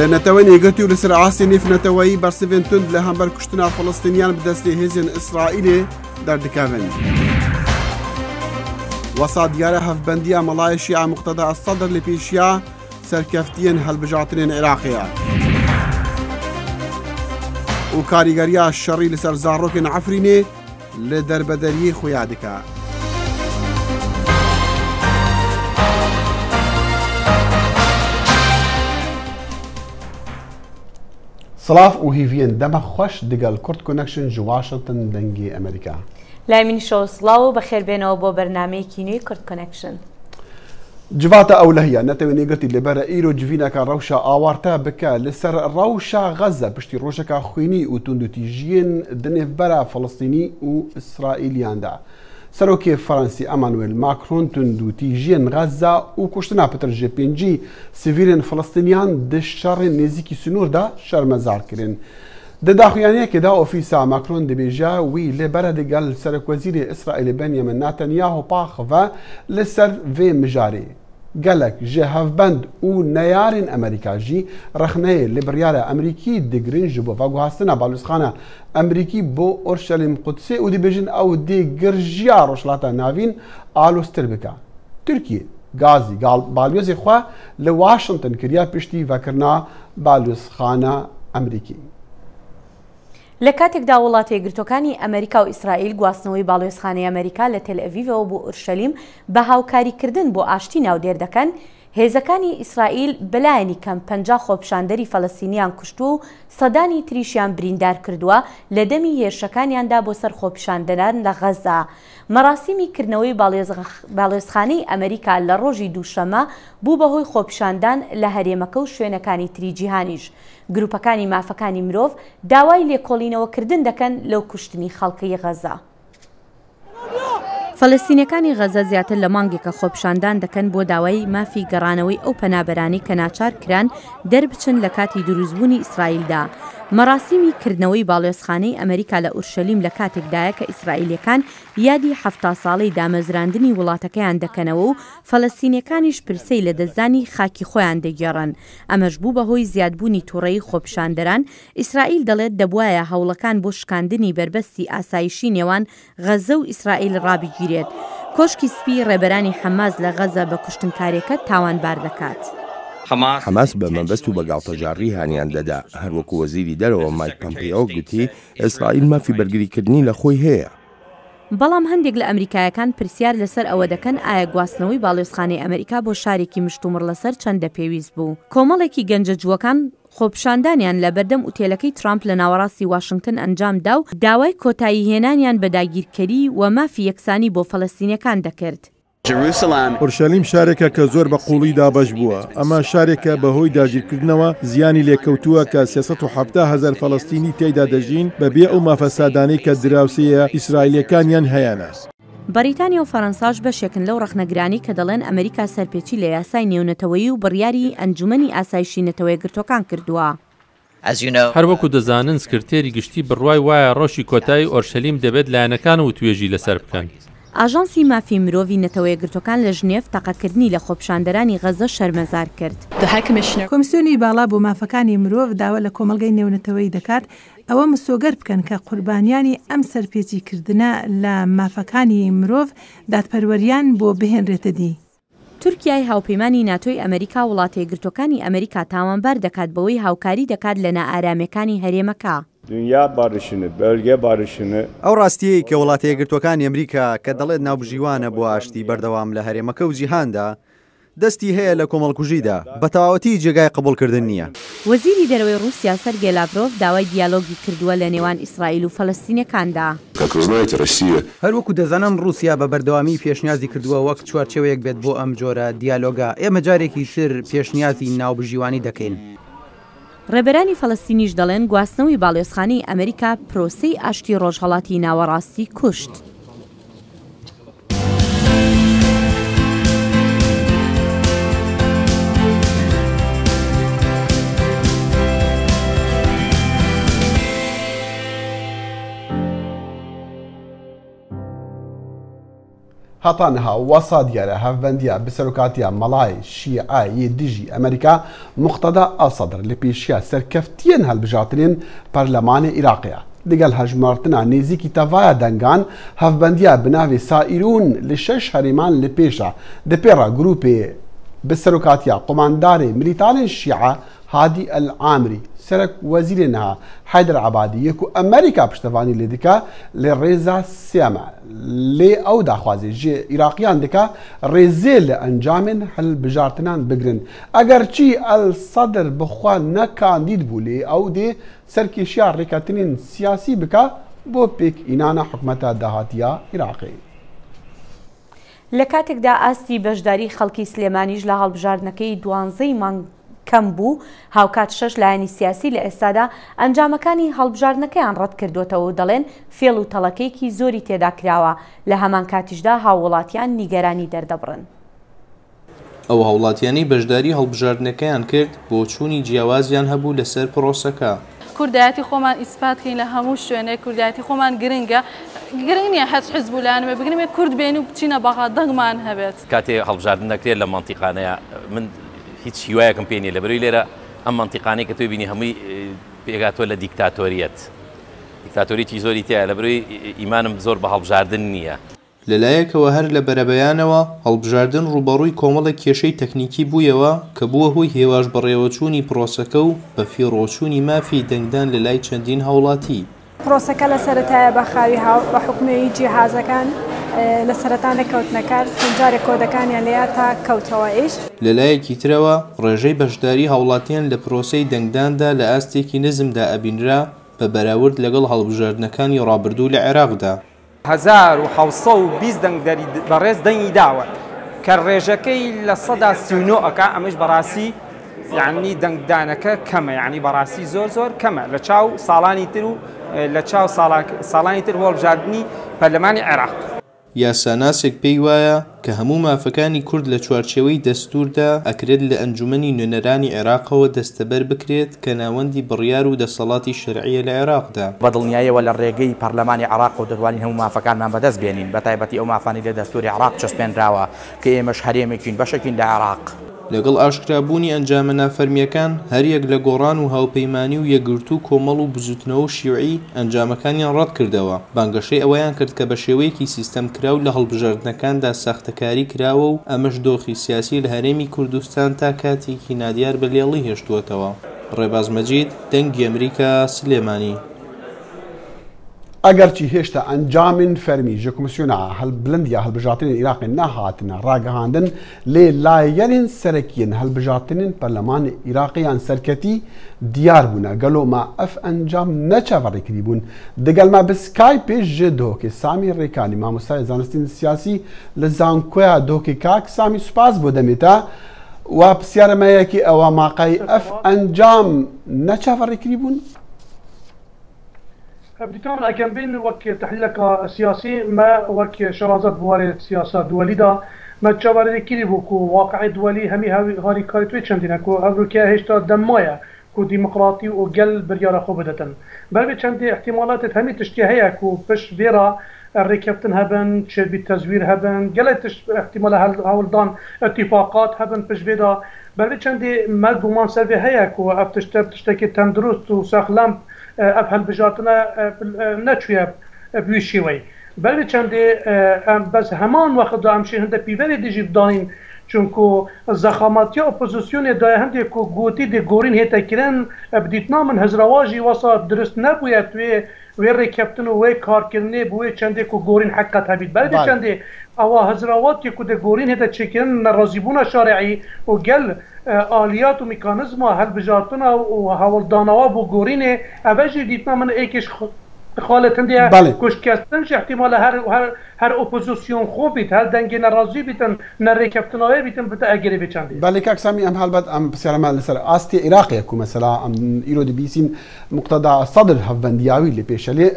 لنەتەوەی نێگەتی و لەسەر ئاسی نێفنەتەوەی بەرسڤێن تند لە هەمبەر کوشتنا فەڵەستینیان بەدەستی هێزن ئیسرائیلێ دەردەکەون. وەسا دیارە هەفبەندیە مەڵای شیعە مقتەدا سەدر لە پێشیا سەرکەفتیەن هەڵبژاتنێن عێراقیە. و کاریگەریە شەڕی لەسەر زاڕۆکێن عەفرینێ لە دەربەدەریی خۆیان دکا. سلااف و هیڤین دەمە خۆش دەگەڵ کورد کۆنەکشن ji Washington دەنگی ئەمریکا. لای منیشەوە سڵاو و بەخێربێنەوە بۆ بەرنامەیەکی نوێی کورد کۆنەکشن. جواتە ئەو لە هەیە نەتەوێت نێگەتی لەبەرە ئیرۆ جوینەکە ڕەوشە ئاوارتە بکە لەسەر ڕەوشە غەزە پشتی ڕۆژەکە خوێنی و توندوتیژیên دنێڤبەرە فەڵەستینی و ئیسرائیلیاندا. سەرۆکێ فەڕەنسی ئەمانوێل ماکرۆن توندوتیژیên غەزە و کوشتنا پترژێ پێنجی سڤیلên فەڵەستینیان دە شەڕێن نێزیکی سنووردا شەرمەزارکردن. Di daxuyaniyekê de ofîsa Macron dibêje wî lê bere digel Serokvezîrê İsraîlê Benyamin Netanyahu paxive li ser vê mijarê. Gelek ji hevbend û neyarên Amerîka jî rexneyê li biryara Emerîkî digirin ji bo veguhastina balûzxana Emerîkî bo Orşelîm Qudsê û dibêjin ew dê girjiya rojhilata navîn aloztir bike. Tirkiye gazî balyozê xwe li Washington kiriye piştî vekirina balûzxana Emerîkî. لە کاتێکدا وڵاتە یەکگرتوەکانی ئەمریکا و ئیسرائیل گواستنەوەی باڵێۆزخانەی ئەمریکا لە تێل ئەڤیڤەوە بۆ ئورشەلیم بە هاوکاریکردن بۆ ئاشتی ناودێر دەکەن، هێزەکانی ئیسرائیل بەلایەنی کەم 50 خۆپیشاندەری فەڵەستینیان کوشتووە و سەدانی تریشیان بریندار کردووە لە دەمی هێرشەکانیاندا بۆ سەر خۆپیشاندەران لە غەزا. مەراسیمی کردنەوەی باڵێۆزخانەی ئەمریکا لە ڕۆژی دووشەمە بوو بەهۆی خۆپیشاندان لە هەرێمەکە و شوێنەکانی تری جیهانیش. گروپەکانی مافەکانی مرۆڤ داوای لێکۆڵینەوەکردن دەکەن لەو کوشتنی خەڵکەی غەزا. فەلەستینیەکانی غەزە زیاتر لە مانگێکە خۆپیشاندان دەکەن بۆ داوای مافی گەڕانەوەی ئەو پەنابەرانی کە ناچار کران دەربچن لە کاتی دروستبوونی ئیسرائیلدا. مەراسیمی کردنەوەی باڵێۆزخانەی ئەمریکا لە ئورشەلیم لە کاتێکدایە کە ئیسرائیلیەکان یادی 70 ساڵەی دامەزراندنی وڵاتەکەیان دەکەنەوە و فەلەستینیەکانیش پرسەی لە دەستدانی خاکی خۆیان دەگێڕن. ئەمەش بوو بەهۆی زیادبوونی تووڕەیی خۆپیشاندەران. ئیسرائیل دەڵێت دەبوایە هەوڵەکان بۆ شکاندنی بربەستی ئاسایشی نێوان غەزە و ئیسرائیل ڕابگیرێت. کۆشکی سپی ڕێبەرانی حەماس لە غەزە بە کوشتنکاریەکە تاوانبار دەکات. حماس بە مەبەست و بەگاڵتەجاری هانیان دەدا. هەروەکو وەزیری دەرەوە مایک پۆمپیۆ گوتی ئیسرائیل مافی بەرگریکردنی لە خۆی هەیە. بەڵام هەندێک لە ئەمریکایەکان پرسیار لەسەر ئەوە دەکەن ئایا گواستنەوەی باڵێۆزخانەی ئەمریکا بۆ شارێکی مشتومڕ لەسەر چەندە پێویست بوو. کۆمەڵێکی گەنجە جووەکان خۆپیشاندانیان لە بەردەم ئوتێلەکەی ترامپ لە ناوەڕاستی واشنگتن ئەنجامدا و داوای کۆتایی هێنانیان بە داگیرکەری و مافی یەکسانی بۆ فەلەستینیەکان دەکرد. ئورشەلیم شارێکە کە زۆر بە قوڵی دابەش بووە. ئەمە شارێکە بەهۆی داگیرکردنەوە زیانی لێکەوتووە کە 370,000 فەڵەستینی تێیدا دەژین بەبێ ئەو مافەسادانەی کە دراوسەیە ئیسرائیلیەکانیان هەیەنە. بەریتانیا و فەڕەنساش بەشێکن لەو ڕەخنەگرانی کە دەڵێن ئەمریکا سەرپێچی لە یاسای نێونەتەوەیی و بڕیاری ئەنجومەنی ئاسایشی نەتەوەی گرتوەکان کردووە. هەروەکو دەزانن سکرتێری گشتی بڕوای وایە ڕۆژی کۆتایی ئۆرشەلیم دەبێت لایەنەکان و توێژی لەسەر بکەن. ئاژانسی مافی مرۆڤی نەتەوەی گرتوەکان لە ژنێف تاقەکردنی لە خۆپیشاندەرانی غەزە شەرمەزار کرد. کۆمیسیۆنی باڵا بۆ مافەکانی مرۆڤ داوا لە کۆمەلگەی نێونەتەوەی دەکات ئەوە مسۆگەر بکەن کە قوربانیانی ئەم سەرپێچیکردنە لە مافەکانی مرۆڤ دادپەروەریان بۆ بهێنرێتە دی. تورکیای هاوپەیمانی ناتۆی ئەمریکا وڵاتە یەکگرتوەکانی ئەمریکا تاوانبار دەکات بەوەی هاوکاری دەکات لە نائارامەکانی هەرێمەکە. دنیا بارشنە بەلگە بارشنە ئەو ڕاستیەی کە وڵاتە یەکگرتوەکانی ئەمریکا کە دەڵێت ناوبژیوانە بۆ ئاشتی بەردەوام لە هەرێمەکە و جیهاندا دەستی هەیە لە کۆمەڵکوژیدا بە تەواوەتی جێگای قبولکردن نییە. وەزیری دەرەوەی رووسیا سەرگێ لاڤرۆڤ داوای دیالۆگی کردووە لە نێوان ئیسرائیل و فەلەستینیەکاندا. هەروەکو دەزانن رووسیا بە بەردەوامی پێشنیازی کردووە وەک چوارچێوەیەک بێت بۆ ئەم جۆرە دیالۆگا. ئێمە جارێکی تر پێشنیازی ناوبژیوانی دەکەین. ڕێبەرانی فەلەستینیش دەڵێن گواستنەوەی باڵێۆزخانەی ئەمریکا پرۆسەی ئاشتی ڕۆژهەڵاتی ناوەڕاستی کوشت. هاتانها وسا دیارە هەفبەندیە بسەرۆکاتیە مەڵای شیعایی دژی ئەمریکا مقتەدا ئەسەدر لە پێشیا سەرکەفتیان هەڵبژاتنین پەرلەمانی عێراقیە لەگەڵ هەژمارتنا نێزیکی تەڤایە دەنگان هەفبەندیە بناوی سائیرون لە 6 هەرێمان لە پێشە دەپێڕە گروپێ بسەرۆکاتیە قۆماندارێ ملیتانên شیعە هادی ئەلعامری سەرک وەزیرێ نەها حەیدەر عەبادی یەک و ئەمریکا پشتەوانی لێ دکا لە ڕێزا سێمە لێ ئەو داخوازێ ژێ عێراقیان دکا ڕێزێ لە ئەنجامên هەڵبژارتنان بگرن ئەگەرچی ئەلسەدر بخوا نەکاندید بوو لێ ئەو دێ سەرکێشیە ڕێکەتنین سیاسی بکە بۆ پێک ئینانە حکومەتە داهاتیە عێراقی. لە کاتێکدا ئاستی بەشداری خەڵکی سلێمانیش لە هەڵبژاردنەکەی 12 مانگ کەم بوو هاوکات 6 لایەنی سیاسی لە ئێستادا ئەنجامەکانی هەڵبژاردنەکەیان ڕەت کردوتەوە و دەڵێن فێڵ و تەڵەکەیەکی زۆری تێدا کراوە لە هەمان کاتیشدا هاوڵاتیان نیگەرانی دەردەبڕن. ئەو هاوڵاتیانی بەشداری هەڵبژاردنەکەیان کرد بۆ چوونی جیاوازیان هەبوو لەسەر پرۆسەکە. کوردایەتی خۆمان ئیسپاتکەین لە هەموو شوێنێک کوردایەتی خۆمان گرنگە گرنگ نییە هەچ حزب لایەنمە بگرمێ کورد بێن و بچینە بەغا دەنگمان هەبێت. کاتێ هەڵبژاردن دەکرێت لە مەنتیقانەیە من هیچ هیوایەکەم پێ نییە لەبەروی لێرە ئەم مەنتیقانەی کە توی بینی هەمووی پێگاتۆ لە دیکتاتۆریەت دیکتاتۆریی زۆری تایە لەبەروی ئیمانم زۆر بە هەڵبژاردن نییە. لەلایەکەوە هەر لە بەرەبەیانەوە هەڵبژاردن ڕوبەڕووی کۆمەڵە کێشەی تەکنیکی بوویەوە کە بووە هۆی هێواش بەڕێوەچوونی پرۆسەکە و بە فێڕۆچوونی مافی دەنگدان لە لای چەندین هەوڵاتی. پرۆسەکە لە سەرەتایە بە خاوی بە حکومەوەی جیهازەکان لە سەرەتانە کەوتنەکار جارێک کۆدەکانیان لێە تا کەوتەوە ئیش. لەلایەکی ترەوە ڕێژەی بەشداری هاوڵاتیان لە پرۆسەی دەنگداندا لە ئاستێکی نزمدا ئەبینرا بە بەراورد لەگەڵ هەڵبژاردنەکانی ڕابردوو لە عێراقدا. 1720 دەنگدەری بەڕێز دەنگی داوە کە ڕێژەکەی لە 139 ئەکا ئەمەش بەڕاستی یعنی دەنگدانەکە کەمە یعنی بەڕاستی زۆر کەمە لە چاو ساڵانی تر و لە چاو ساڵانی تر هەڵبژاردننی پەرلەمانی عێراق. یاساناسێک پێی وایە کە هەموو مافەکانی کورد لە چوارچێوەی دەستوردا ئەکرێت لە ئەنجومەنی نوێنەرانی عێراقەوە دەستەبەر بکرێت کە ناوەندی بڕیار و دەسەڵاتی شەرعیە لە عێراقدا. بەدڵنیاییەوە لە ڕێگەی پەرلەمانی عێراق و دەتوانین هەموو مافەکانمان بەدەست بێنین بەتایبەتی ئەو مافانی لە دەستوری عێراق چەسپێنراوە کە ئێمەش هەرێمێکین بەشێکین لە عێراق. لەگەڵ ئاشکرابوونی ئەنجامە نافەرمیەکان هەریەک لە گۆڕان و هاوپەیمانی و یەکگرتو کۆمەڵ و بزوتنەوە شیوعی ئەنجامەکانیان ڕەت کردەوە بانگەشەی ئەوەیان کرد کە بە شێوەیەکی سیستەم کراو لە هەڵبژاردنەکاندا ساختەکاری کراوە و ئەمەش دۆخی سیاسی لە هەرێمی کوردستان تا کاتێکی نادیار بە لێڵی هێشتووەتەوە. ڕێباز مەجید دەنگی ئەمریکا سلێمانی. ئەگەرچی هێشتا ئەنجامین فەرمی ژە کۆمسیۆنا هەڵبلندیە هەڵبژارتنین عێراقی نەهاتنە ڕاگەهاندن لێ لایەنین سەرەکیین هەڵبژارتنین پەرلەمانی عێراقیان سەرکەتی دیار بوونە گەلۆما ئەف ئەنجام نەچاوەڕێکردی بوون دەگەڵما بسکای پێش ژێ دۆکێ سامی ڕێکانی مامۆستای زانستین سیاسی لە زانکۆیا دۆکێ کاک سامی سوپاس بۆ دەمێتە و پرسیارەمەیەکی ئەوە ماقای ئەف ئەنجام نەچاوەڕێکردی بوون. بريطانيا أكن بين وك تحليلك سياسي ما وك شرازات بوارد سياسة دولي دا ما تشاور كيري بوكو واقع دولي همي هاري كارتوي چندينه كو أمريكا هشتا دمايا كو ديمقراطي وقل بريارة خوبدتن بل بچندي احتمالات همي تشتهيها كو بش فيرا الركبتن هبن تشد بالتزوير هبن قلت احتمال هولدان اتفاقات هبن بش فيدا بل بچندي ما گمان سر هيا كو تشتكي تندرست وساخلام اب هەڵبژارتنە نەچوویە بویشیوەی بەڵێ چەندێ بەس هەمان وەختدا ئەمشی هەندە پیڤەرێ دژی بدانین چونکو زەخامەتیە ئۆپۆزیسیۆنێ دایە هەندێک و گوتی دێ گۆڕین هێتەکردن بدیتنا من هەزراواژی وەسا درست نەبووە توێ وێ ڕێکەوتن و وێ کارکردنێ بۆ وێ چەندێک و گۆڕین حەقەت هەبیت بەڵێ چەندێ ئەوە هەزراواتێک و دێ گۆڕین هێتە چێکردن نەڕازیبوونە شارعی و گەل آلیات و میکانیزما هەڵبژارتنە و هەوڵدانەوە بۆ گۆڕینێ ئەڤەژی دیتنا من ئێکیش خالتندية كوش كاستنش احتمال هر اوبوزيسيون خوبيت هل دنگنا راضي بيتن نريكفتناوي بيتن بتا اجري بيچاندي بالك اكسامي ام هالبد ام بسيار مال لسر استي عراقي كو مثلا ام ايرو دي بيسين مقتضى صدر هفبندياوي اللي بيشلي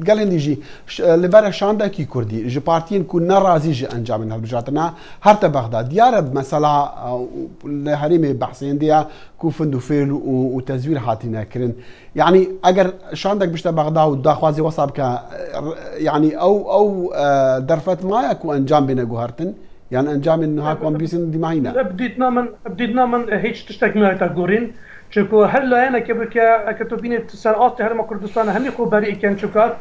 قال لي جي لبر شاندا كي كردي جي بارتين كو نراضي جي انجام هالبجاتنا هرت بغداد ديار مثلا الهريمي بحثين ديا كو فندوفيل وتزوير هاتينا كرن يعني اگر شاندك بشتا بغداد وداخوازي وصابك يعني او درفت ما يكو انجام بين جوهرتن يعني انجام انها كون بيسن دي معينا بديتنا من هيك تشتك ما تقولين چونکو هلا انا كتبين سرعات هرم كردستان همي خبري كان شكات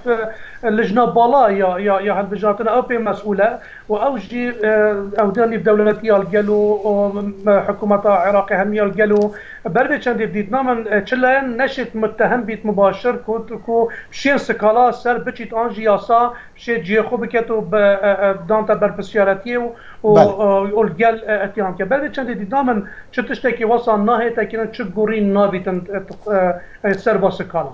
لجنه بالا يا هالبجاتنا او مسؤوله واوجي او داني بدولتي قالوا حكومه العراق هم قالوا بربي كان بديتنا من تشلان نشت متهم بيت مباشر كو شين سكالا سر بتشيت انجي ياسا شي جي خو بكتو دانتا بربسيارتي والقال اتيام بربي كان بديتنا من تشتكي وصل ناهي تكين تشغوري نابتن سربا سكالا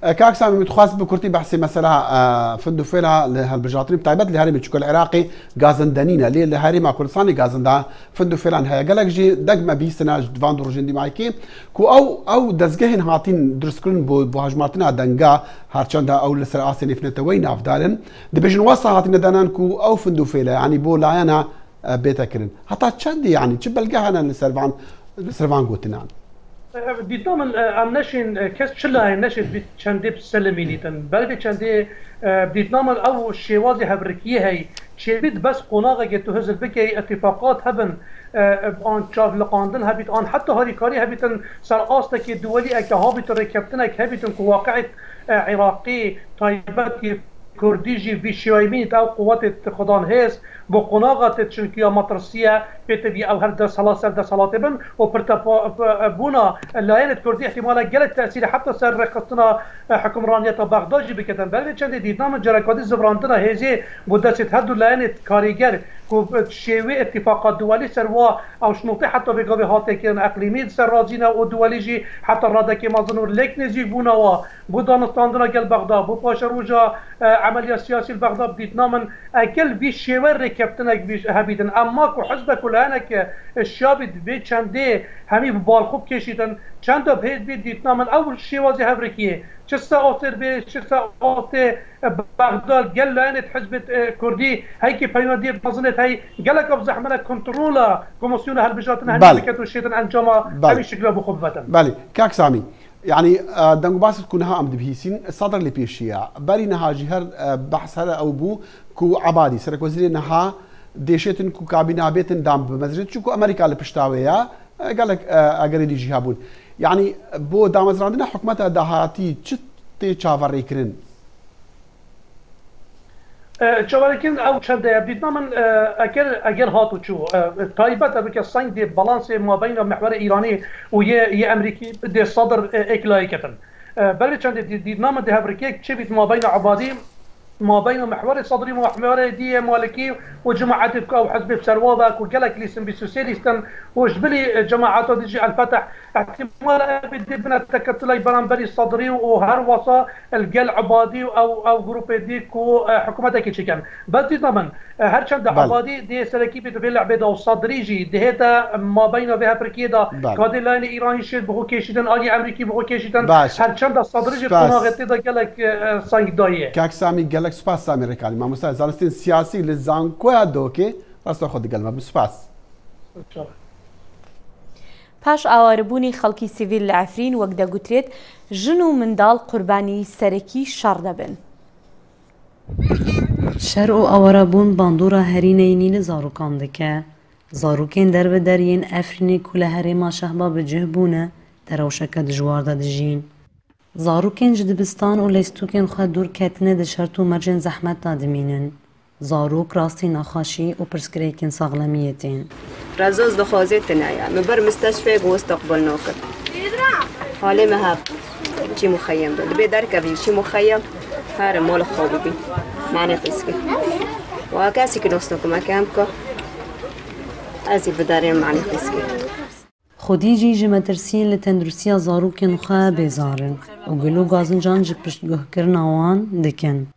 كاك سامي متخاص بكرتي بحسي مثلا فندو فيلا لهالبجاطري بتاعبت اللي هاري بتشكل العراقي غازندانينا ليه اللي هاري مع كردستاني غازندا فندو فيلا هي قالك جي دقمه بيسنا دفان دروجندي معاكي كو او دزگهن هاتين درسكرن بو هجماتنا دنگا هارچندا او لسراسي نفنتوين افدالن دبجن وصا هاتين دانان كو او فندو فيلا يعني بو لاينا بيتكرن حتى تشدي يعني تشبلقاها لسرفان قوتنان دیدم امنشین کس چلای نشد چندی سلمینیتن بلکه چندی دیدم او شوازی هبرکیه هی چبید بس قناقه که تو هزل بکی اتفاقات هبن آن چاو لقاندن هبیت آن حتی هاری کاری هبیتن سر آسته که دولی اکه هابیت رکبتن اکه هبیتن که واقعیت عراقی طایبت كرديجي في شويمين او قوات خدان هيس بو قناغه تشنكيا مطرسيه بيتبي او هر سر صلاتبن وبرتبونا اللاينه كردي احتمال جل التاثير حتى سر رقتنا حكمرانيه بغداد بكتن بل چند ديدنام جركادي زبراندنا هيزي مدت هدو لاينه كاريگر شوي اتفاقات دولي سروا او شنوطي حتى بقوي هاتكين اقليمي سر رازينا او دوليجي حتى رادكي مازنور ليك نزيك بونوا بودانستاندنا قل بغداد بو باشروجا عمليه سياسيه بغداد ديدنام اكل بي شوي ركبتنك بي هبيدن اما كو حزبك لانك الشابد بي چنده همي بالخوب كشيدن چند بهد بي ديدنام اول شوازي هبركيه چسا اوتر بي چسا اوت بغداد قال لانت حزب كردي هيك بينادي بزنت هي قالك بزحمه كنترولا كوميسيون هالبجاتنا هني بكتو شيطان انجما همي شكله بخبتن بالي كاك سامي يعني دنگو باس كونها ام دبهيسين الصدر اللي بيشيا بالي نها جهر بحث هذا او بو كو عبادي سرك وزير نها ديشتن كو كابينه بيتن دام بمزرد شو كو امريكا اللي بشتاويا قالك اگر دي جهابون يعني بو دامزراندنا حكومتها دهاتي چتي چاوري كرن چاوركن او چند بدنا من اگر هاتو چو طيبت ابك الصين دي بالانس ما بين محور ايراني ويا امريكي دي صدر اكلايكتن بل چند بدنا من ده امريكي چبيت ما بين عبادي ما بين محور صدري ومحور دي مالكي وجماعتك او حزب بسروابك وقالك ليسن بسوسياليستن وجبلي جماعات ديجي الفتح احتمال بدي بنا تكتلي برانبري صدري وهر وصا القل عبادي او جروب ديك وحكومتك كان بدي ضمن هر چند عبادي دي سلكي بتبلع بيدا وصدريجي دهتا ما بين بها بركيدا كادي لاين ايراني شد بهو كيشدن اني امريكي بهو كيشدن هر چند صدريجي قناغتي دا قالك سانك دايه كاك سامي قالك سپاس سامي ركالي ما مستعد زالستين سياسي لزانكويا دوكي راستو خود قلما بسپاس پاش ئاوارەبوونی خەڵکی سیڤیل لە عەفرین وەک دەگوترێت ژن و منداڵ قوربانی سەرەکی شەڕ دەبن. شەر و ئاوارەبوون باندوورە هەرینەینی لە زارۆکان دەکە. زارۆکێن دەربەدەریێن ئەفرینێک و لە هەرێما شەحبا بەجێ بوونە دەرەوشەکە دژواردا دژین. زارۆکێن ji dibistan û lêstûkên xwe dûr ketine di şert û mercên zehmet da dimînin. زارۆک ڕاستی نەخۆشی و پرسکرێکین ساغلەمیەتین. رزاز دخوازتنا من بر مستشفى واستقبل نوكر حالي مهاب شي مخيم ده بيدار كبير شي مخيم هار مول خوبي معنى قسكي وكاسي كنوستك مكانك ازي بداري معنى قسكي خودیجی ji metirsiyên li tenduristiya zarokên xwe bêzarin û gelo gazincan ji piştguhkirina wan dikin.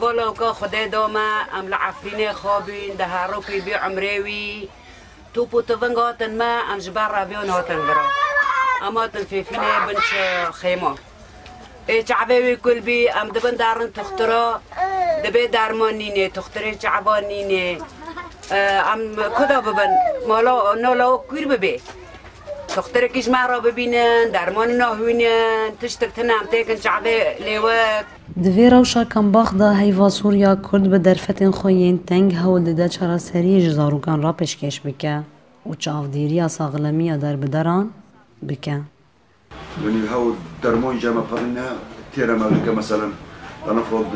Volowka xwedê doma em li Efrînê xwebîn di Herokê bê Umrê wî توپ و تفنگ هاتن ما ام جبار رابیون هاتن برا ام هاتن فیفینه بنش خیمه چعبه کل بی ام دبن دارن تخترا دبی درمان نینه تختره چعبان نینه ام کدا ببن مالا نالا کور ببی دختركيش ما را ببینن درمان ناهوینن تشتک تنام تێکن شعبێ لێوەک Divê rewşa Kambagda heyva Sûriya Kurd bi derfetên xwe yên teng hewl dide çareseriyê ji zarokan ra pêşkêş bike û çavdêriya saxlemiya derbideran bike. يعني هاو درمون جامع برنا تيرا ما بك مثلا لنفرض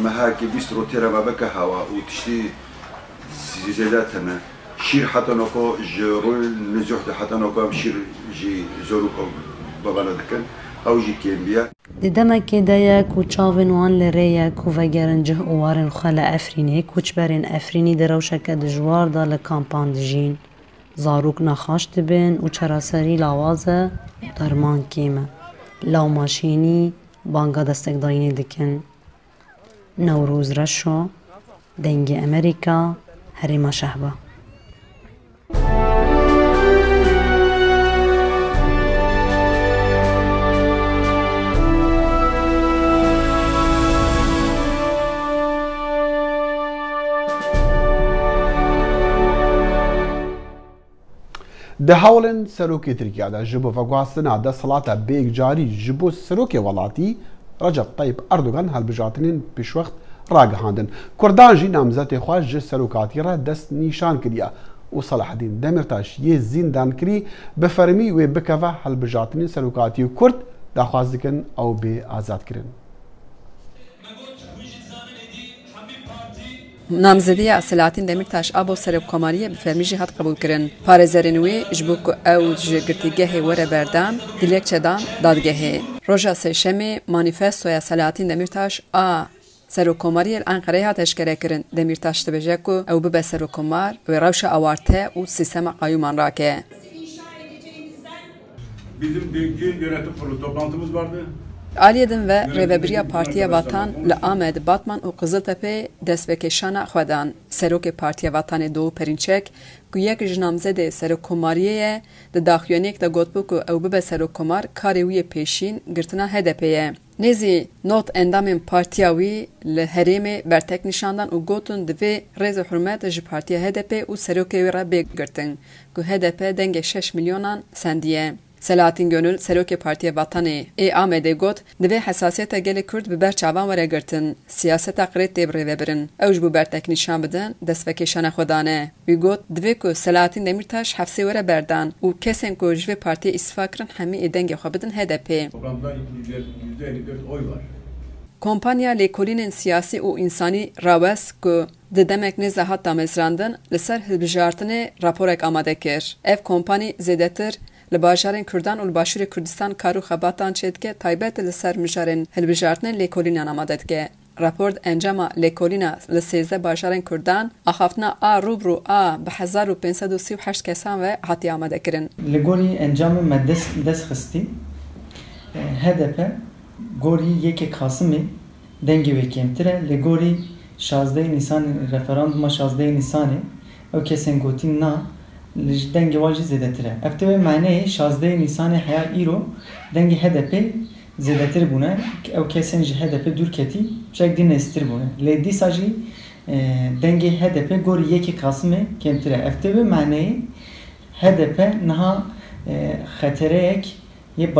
مهاكي بيسترو تيرا ما بك هوا وتشتي زياداتنا شير حتى نوكو جرول نزوح حتى نوكو شير جي زوروكو ببلدكن او جي كيمبيا Di demekê de ye ku çavên wan li rê ye ku vegerin cih û warên xwe li Efrînê koçberên Efrînî di rewşeke dijwar da li kampan dijîn. Zarok nexweş dibin û çareserî lawaz e û derman kêm e. Lawmaşînî banga destekdayînê dikin. Newrûz Reşo, dengê Amerîka, Herêma Şehba. د هەوڵن سەرۆکی ترکیادا ji bo veguhastina deshelata bêkcarî ji bo serokê welatî Recep Tayyip Erdogan hilbijartinên pêşwext ragihandin. Kurdan jî namzetê xwe ji serokatî re dest nîşan kiriye û Selaheddîn Demirtaş yê zîndan kirî bi fermî wê bikeve hilbijartinên serokatî û Kurd daxwaz dikin ew bê azadkirin. نامزدیه سلاطین دمیرتاش آبو سرکوماریه بفرمیجی هات قبول کرن. پارێزەرên wê ji bo ku ew ji girtîgehê were berdan dilekçedan dadgehê. Roja sêşemê manîfestoya Selahattin Demirtaş a Serokkomariyê li Enqereyê hat eşkere kirin. Demirtaş dibêje ku ew bibe serokkomar wê rewşa awarte û sîstema qayûman rake. Bizim dünkü yönetim kurulu toplantımız vardı. Aliyedin ve Rêveberiya Partiya Vatan li Amed, Batman û Qiziltepê destpêkêşana xwe dan. Serokê Partiya Vatanê Doğu Perinçek ku yek ji namzedê serokkomariyê ye di daxuyaniyek de gotbû ku ew bibe serokkomar karê wî yê pêşîn girtina HDP ye. Nêzî not endamên partiya wî li herêmê bertek nîşandan û gotin divê rêz û hurmet ji partiya HDP û serokê wê re bêgirtin ku HDP dengê 6 milyonan sendiye. Selahattin Gönül, Serokê Partiya Vatanê ê Amedê got, divê hesasiyeta gelê Kurd bi ber çavan were girtin, siyaseta qirêt tê bi rêve birin. Ew ji bo bertek nîşan bidin, destpêkêşana xwe dane. Wî got, divê ku Selahattin Demirtaş hefsê were berdan û kesên ku ji vê partiyê îstifa kirin hemî ê dengê xwe bidin HDP. Toplamda %54 oy var. Kompanya lêkolînên siyasî û însanî rawes ku di demek nêze hat damezrandin, li ser hilbijartinê raporek amade kir. Ev kompanî zêdetir li bajarên Kurdan û li Başûrê Kurdistan kar û xebatan çê dike, taybet li ser mijarên hilbijartinên lêkolînan amade dike. Rapor encama lêkolîna li 13 bajarên Kurdan axaftina a rûbirû a bi 1538 kesan ve hatiye amade kirin. Li gorî encamê me dest xistî, HDP gorî yekê Kasımê dengê wê kêmtir e. Li gorî 16 Nîsanê referanduma 16 Nîsanê ew kesên gotin na li dengê wan jî zêdetir e. Ev tevê maneyê 16 Nîsanê heya îro dengê HDP zêdetir bûne. Ew kesên ji HDP dûr ketî çek dîn nestir bûne. Lê dîsa jî dengê HDP gorî yekê Kasımê kêmtir e. Ev tevê maneyê HDP niha xetereyek yê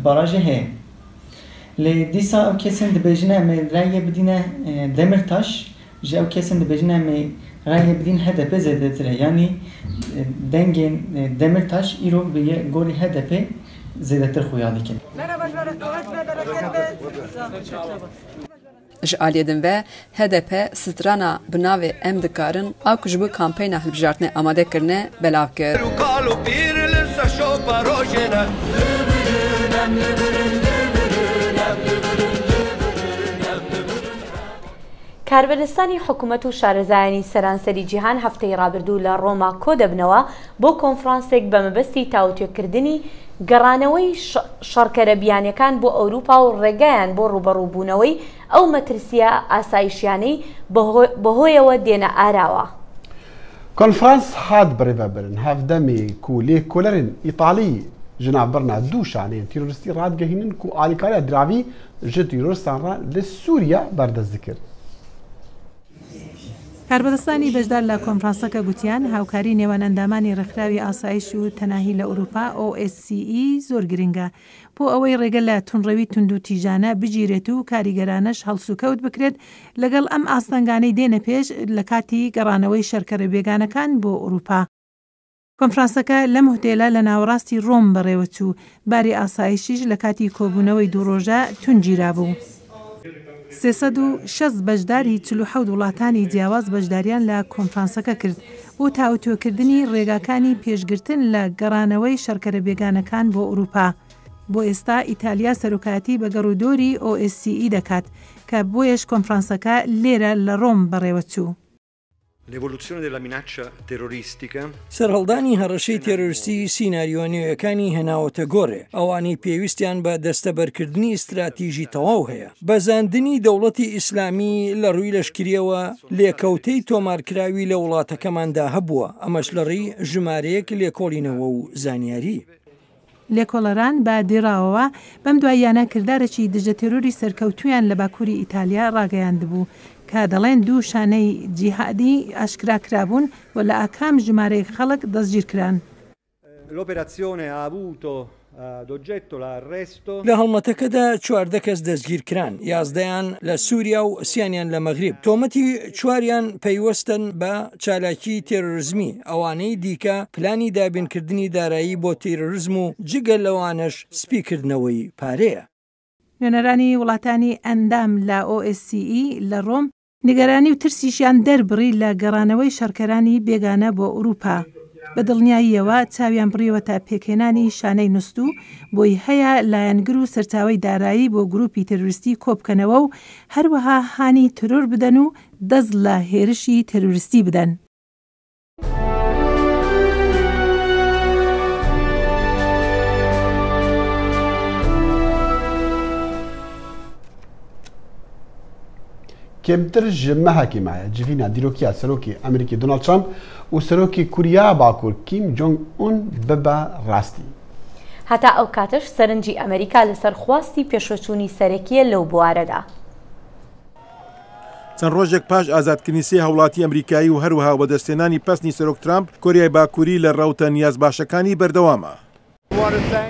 barajê heye. Lê dîsa ew kesên dibêjine em ê rayê bidîne Demirtaş, ji ew kesên dibêjine em ê rayê bidîn HDP zêdetir e. Yani dengên Demirtaş îro bi gorî HDP zêdetir xuya dikin. Ji aliyedin ve HDP strana bi navê em dikarin a ku ji bo kampeyna hilbijartinê amade kirine belav kir. کاربەدەستانی حکوومەت و شارەزایانی سەرانسەری جیهان هەفتەی ڕابردوو لە ڕۆما کۆ دەبنەوە بۆ کۆنفرانسێک بە مەبەستی تاوتوێکردنی گەڕانەوەی شەڕکەرە بیانیەکان بۆ ئەوروپا و ڕێگایان بۆ ڕوبەڕووبوونەوەی ئەو مەترسیە ئاسایشیانەی بەهۆیەوە دێنە ئاراوە. کۆنفرانس هات بڕێوەبرن هەفدەمێک و لێکۆلەرن ئیتاڵی ژنابڕنا دوو شانەیە تیرۆریستی ڕادگەهێنن و ئالیکاریە دراوی ji tîrorîstan re li Sûriya berdest dikir. کاربەدەستانی بەشدار لە کۆنفرانسەکە گوتیان هاوکاری نێوان ئەندامانی ڕێکخراوی ئاسایش و تەناهی لە ئەوروپا OSCE زۆر گرنگە بۆ ئەوەی ڕێگە لە تونڕەوی تونند و تیژانە بگیرێت و کاریگەرانەش هەڵسوکەوت بکرێت لەگەڵ ئەم ئاستەنگانەی دێنە پێش لە کاتی گەڕانەوەی شەرکەرە بێگانەکان بۆ ئەوروپا. کۆنفرانسەکە لەم هودێلە لە ناوەڕاستی ڕۆم بەڕێوەچوو باری ئاسایشیش لە کاتی کۆبوونەوەی دووڕۆژە تونجیرا بوو. 360 بەشداری 47 وڵاتانی جیاواز بەشداریان لە کۆنفرانسەکە کرد بۆ تاوتوێکردنی ڕێگاکانی پێشگرتن لە گەڕانەوەی شەرکەرە بێگانەکان بۆ ئەوروپا. بۆ ئێستا ئیتالیا سەرۆکاتی بە گەڕودۆری OSCE دەکات کە بۆیەش کۆنفرانسەکە لێرە لە ڕۆم بەڕێوەچوو. سەرهەڵدانی هەڕەشەی تێرۆریستی سیناریۆنیەکانی هێناوەتە گۆڕێ ئەوانەی پێویستیان بە دەستەبەرکردنی استراتیژی تەواو هەیە. بەزاندنی دەوڵەتی ئیسلامی لە ڕووی لەشکریەوە لێکەوتەی تۆمارکراوی لە وڵاتەکەماندا هەبووە، ئەمەش لە ڕێی ژمارەیەک لێکۆڵینەوە و زانیاری. لێکۆڵەران بە دێراوەوە بەم دواییانە کردارێکی دژە تێرۆری سەرکەوتویان لە باکووری ئیتالیا ڕاگەیاندبوو کە دەڵێن دوو شانەی جیهادی ئاشکرا کرابوون و لە ئاکام ژمارەی خەڵک دەستگیر کران. لە هەڵمەتەکەدا 14 کەس دەستگیر کران، 11یان لە سووریا و سیانیان لە مەغریب. تۆمەتی 4یان پەیوەستن بە چالاکی تێرۆریزمی، ئەوانەی دیکە پلانی دابینکردنی دارایی بۆ تێرۆریزم و جگە لەوانش سپیکردنەوەی پارەیە. نوێنەرانی وڵاتانی ئەندام لە OSCE لە ڕۆم نیگەرانی و ترسیشیان دەربڕی لە گەڕانەوەی شەرکەرانی بێگانە بۆ ئەوروپا. بە دڵنیاییەوە چاویان بڕیوە تا پێکهێنانی شانەی نووسو بۆی هەیە لایەنگر و سەرچاوی دارایی بۆ گروپی تەروریستی کۆبکەنەوە و هەروەها هانی ترۆر بدەن و دەست لە هێرشی تەروریستی بدەن. کمتر ژمەهاکی مایە جڤینە دیرۆکیە سەرۆکی ئەمریکی دۆناڵد ترامپ و سەرۆکی کوریا باکوور کیم جۆنگ ئون ببە ڕاستی. هەتا ئەو کاتش سەرنجی ئەمریکا لەسەر خواستی پێشۆچوونی سەرەکیە لەو بوارەدا. چەند ڕۆژێک پاش ئازادکردنی سێ هەوڵاتی ئەمریکایی و هەروەها بەدەستێنانی پەسنی سەرۆک ترامپ کۆریای باکووری لە ڕەوتە نیاز باشەکانی بەردەوامە.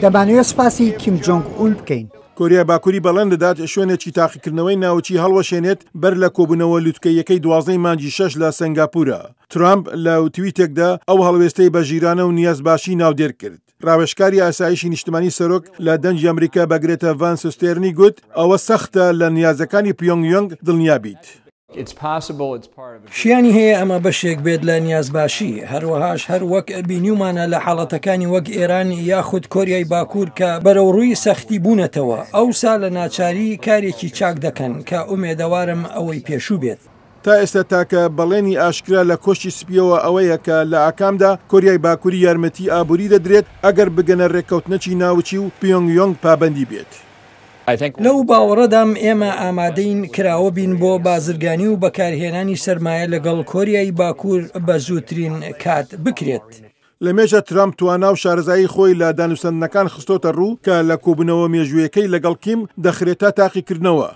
دەمانوێت سپاسی کیم جۆنگ ئون بکەین. کۆریا باکووری بەڵێن دەدات شوێنێکی تاقیکردنەوەی ناوچی هەڵوەشێنێت بەر لە کۆبوونەوە لوتکەیەکەی 12 مانگی 6 لە سنگاپورە. ترامپ لە تویتێکدا ئەو هەڵوێستەی بە ژیرانە و نیازباشی ناودێر کرد. ڕاوێژکاری ئاسایشی نیشتمانی سەرۆک لە دەنجی ئەمریکا بەگرێتە ڤان سوستێرنی گوت ئەوە سەختە لە نیازەکانی پیۆنگیۆنگ دڵنیا بیت. شیانی هەیە ئەمە بەشێک بێت لە نیازباشی، هەروەهاش هەر وەک بینیومانە لە حاڵەتەکانی وەک ئێران یاخود کۆریای باکوور کە بەرەوڕووی سەختی بوونەتەوە ئەوسا لە ناچاری کارێکی چاک دەکەن کە ئومێدەوارم ئەوەی پێشوو بێت. تا ئێستا تاکە بەڵێنی ئاشکرا لە کۆشتی سپیەوە ئەوەیە کە لە ئاکامدا کۆریای باکووری یارمەتی ئابووری دەدرێت ئەگەر بگەنە ڕێککەوتنەکی ناوچی و پیۆنگیۆنگ پابەندی بێت. لەو باوەڕەدام ئێمە ئامادەین کراوە بین بۆ بازرگانی و بەکارهێنانی سەرمایە لەگەڵ کۆریای باکوور بە زووترین کات بکرێت. لە مێژە ترامپ توانا و شارەزایی خۆی لە دانووسەندنەکان خستۆتە ڕوو کە لە کۆبوونەوە مێژوویەکەی لەگەڵ کیم دەخرێتە تاقیکردنەوە.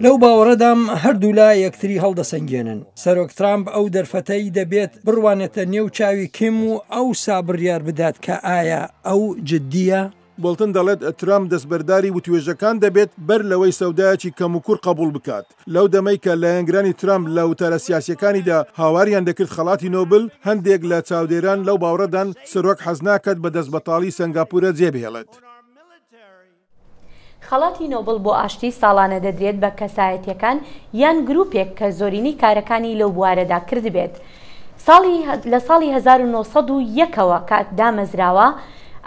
لەو باوەڕەدام هەردوو لا یەکتری هەڵدەسەنگێنن. سەرۆک ترامپ ئەو دەرفەتەی دەبێت بڕوانێتە نێو چاوی کیم و ئەو سابڕیار بدات کە ئایا ئەو جددیە؟ بولتن دەڵێت ترامپ دەستبەرداری وتوێژەکان دەبێت بەر لەوەی سەودایەکی کەم و کوور قبول بکات. لەو دەمەی کە لایەنگرانی ترامپ لە وتارە سیاسیەکانیدا هاواریان دەکرد خەڵاتی نۆبل، هەندێک لە چاودێران لەو باوەڕەدان سەرۆک حەز ناکات بە دەستبەتاڵی سنگاپورە جێبهێڵێت. خەڵاتی نۆبل بۆ ئاشتی ساڵانە دەدرێت بە کەسایەتیەکان یان گروپێک کە زۆرینی کارەکانی لەو بوارەدا کردبێت. لە ساڵی 1901ەوە کات دامەزراوە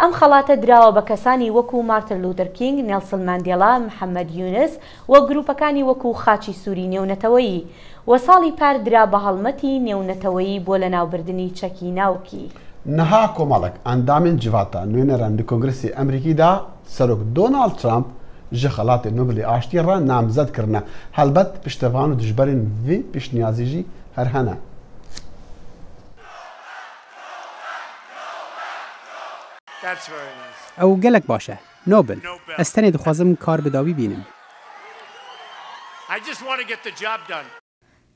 ئەم خەڵاتە دراوە بە کەسانی وەکو مارتن لوتر کینگ، نێلسن ماندێلا، محەممەد یونس و گروپەکانی وەکو خاچی سووری نێونەتەوەیی و ساڵی پار درا بە هەڵمەتی نێونەتەوەیی بۆ لە ناوبردننی چەکی ناوکی. نەها کۆمەڵک ئەندامین جیڤاتە نوێنەران لە کۆنگرسی ئەمریکیدا سەرۆک دۆناڵد ترامپ ji xelatê Nobelê Aştiyê re namzedkirine. Helbet piştevan û dijberên vê pêşniyazî jî her hene. ئەو gelek baş e. Nobel. Ez tenê dixwazim kar bi dawî bînim.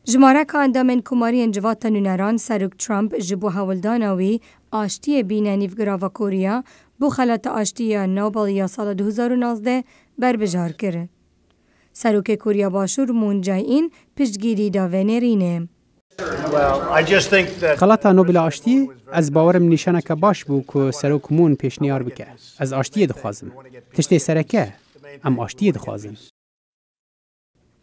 ژمارەکە ئەندامên کوماریên civata nûneran Serok Trump ji bo hewildana wî aştiyê bîne nîvgirava Koriya bû xelata aştiya Nobel ya sala 2019 berbijar kir. Serokê Koriya Başûr Moon Jae-in piştgirî da venêrîne. خەڵاتە نۆبێلە ئاشتیە ئەس باوەرم نیشانەکە باش بوو کە سەرۆک مون پێشنیار بکە ئەس ئاشتیە دەخوازم تشتێ سەرەکە ئەم ئاشتیە دەخوازم.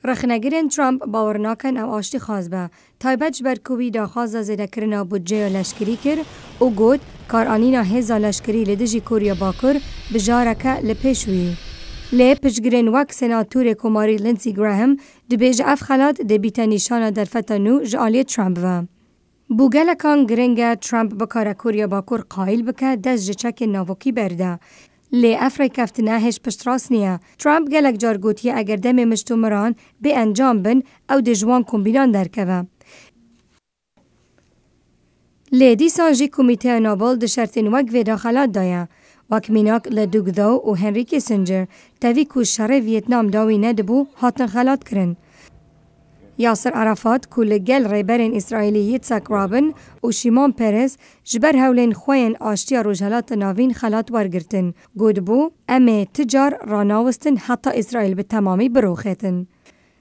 رەخنەگرên Trump باوەڕ nakin ew aştî xwaz be taybet ji ber ku wî daxwaza zêdekirina budceya leşkerî kir û got karanîna hêza leşkerî li dijî Koriya Bakur bijareke li pêş wî. Lê piştgirên wek senatûrê Komarî Lindsey Graham dibêje ev xelat dê bîte nîşana derfeta nû ji aliyê Trump ve. Bû gelekan giring e Trump bikare Koriya Bakur qayîl bike dest ji çekên navokî berde. Lê ev rêkeftina hêj piştrast niye. Trump gelek car gotiye eger demê miştomiran bê encam bin ew dê ji wan kombînan derkeve. Lê dîsan jî Komîteya Nobel di şertên wek vê daxelat daye. Wek mînak li Dugdao û Henry Kissinger tevî ku şerê Vîetnam dawî nedibû hatin xelat kirin. Yasir Arafat ku li gel rêberên İsraîlî Yitzhak Rabin û Shimon Peres ji ber hewlên xwe yên aştiya Rojhilatê Navîn xelat wergirtin. Gotbû em ê ti car ranawestin heta İsraîl bi temamî biroxetin.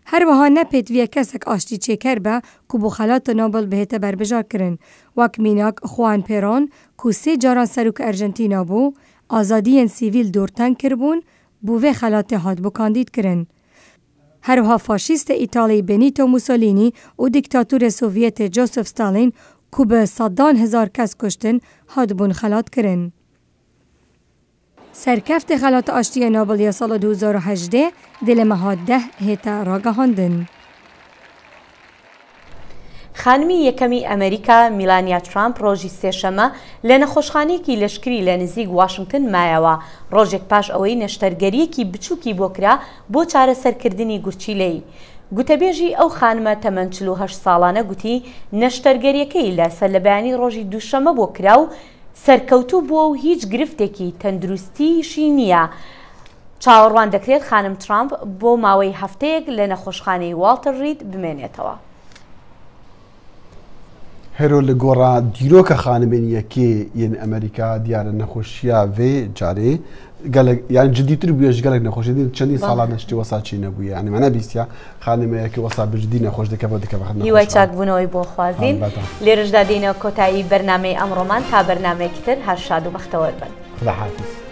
Her wiha ne pêtviye kesek aştî çêker be ku bu xelatê Nobel bihête berbijar kirin. Wek mînak Juan Perón ku sê caran serok Erjentîna bû, azadiyên sîvîl dorteng kirbûn, bû vê xelatê hat bûkandît kirin. Her wiha faşîstê İtalyî Benito Mussolini û dîktatûrê Sovyetê Joseph Stalin ku bi sedan hezar kes kuştin hat bûn xelat kirin. Serkeftê xelata aştiya Nobel ya sala 2018 dê li meha 10 hête ragihandin. خانمی یەکەمی ئەمریکا میلانیا ترامپ ڕۆژی سێشەمە لە نەخۆشخانەیەکی لەشکری لە نزیک واشنگتن مایەوە ڕۆژێک پاش ئەوەی نەشتەرگەریەکی بچووکی بۆ کرا بۆ چارەسەرکردنی گورچیلەی. گوتەبێژی ئەو خانمە تەمەن 48 ساڵانە گوتی نەشتەرگەریەکەی لەسەر لە بەیانی ڕۆژی دووشەمە بۆ کرا و سەرکەوتوو بووە و هیچ گرفتێکی تەندروستیشی نییە. چاوەڕوان دەکرێت خانم ترامپ بۆ ماوەی هەفتەیەک لە نەخۆشخانەی والتر ڕید بمێنێتەوە. هەرۆ لە گۆڕا دیرۆکە خانمێن یەکێ یەن ئەمریکا دیارە نەخۆشیە vê carê gelek yani ciddîtir bûye ji gelek nexweşî çendî salan tiştî wesa çî nebûye yani me nebîstiya xanimeyekî wesa bi cidî nexweş dikeve dikeve هیوای چاکبوونەوەی بۆ خوازین لێرەشدا دێنەوە کۆتایی بەرنامەی ئەمڕۆمان تا بەرنامەیەکی تر هەر شاد و بەختەوەر بن. خدا حافظ.